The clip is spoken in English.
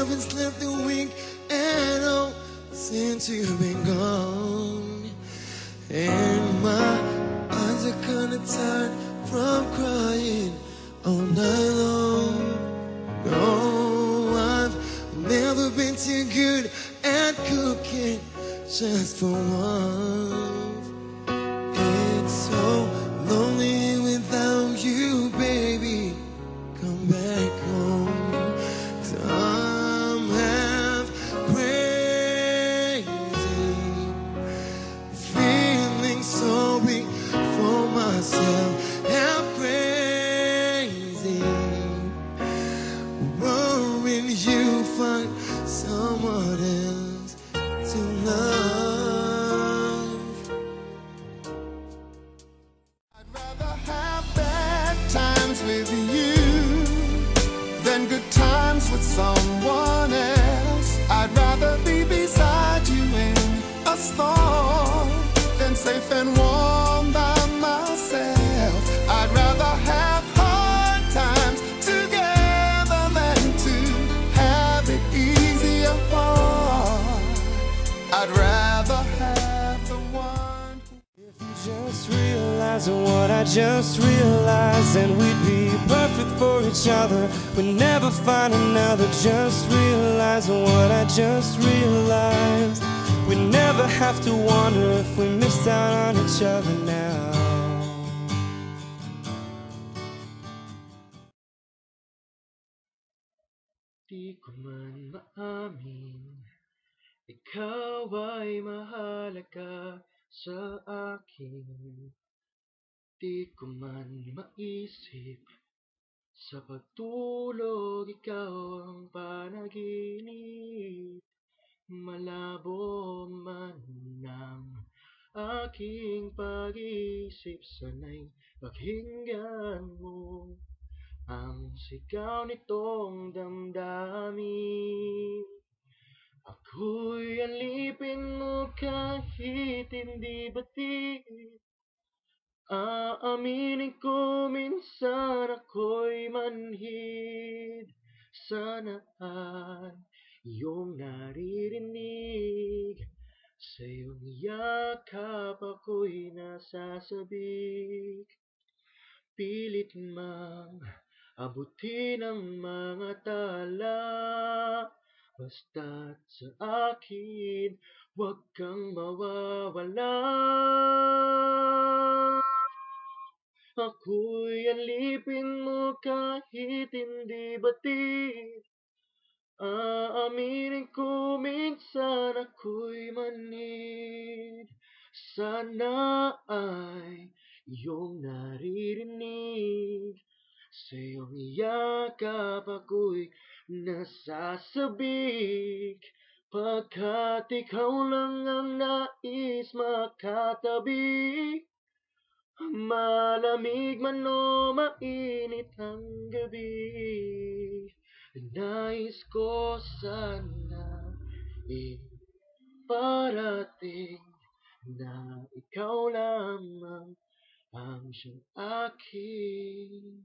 haven't slept a week at all since you've been gone. And my eyes are kinda tired from crying all night long. No, I've never been too good at cooking just for one. It's so lonely without you, baby. Come back home. 'Cause I'm half crazy, feeling sorry for myself. Half crazy, worrying you find someone else to love. I'd rather have bad times with you than good times with someone else. I'd rather be beside you in a storm than safe and warm by myself. I'd rather have hard times together than to have it easy apart. I'd rather have the one who If you just realize what I just realized, then we'd be perfect for each other. We'd never find another. Just realize what I just realized. We'd never have to wonder if we missed out on each other now. Di ko man maamin, ikaw ay mahalaga sa akin. Di ko man maisip, sa pagtulog ikaw ang panaginip. Malabo man ang aking pag-iisip, sana'y pakinggan mo ang sigaw nitong damdamin. Ako'y alipin mo kahit hindi batid. Aaminin ko minsan ako'y manhid. Sana ay iyong naririnig. Sa iyong yakap ako'y nasasabik. Pilit mang abutin ang mga tala, basta't sa akin huwag kang mawawala. Ako'y alipin mo kahit hindi batid. Aaminin ko minsan ako'y manhid. Sana ay iyong naririnig. Sa iyong yakap ako'y nasasabik. Pagkat ikaw lang ang nais makatabi. Malamig man o mainit ang gabi, nais ko sana iparating na ikaw lamang ang siyang akin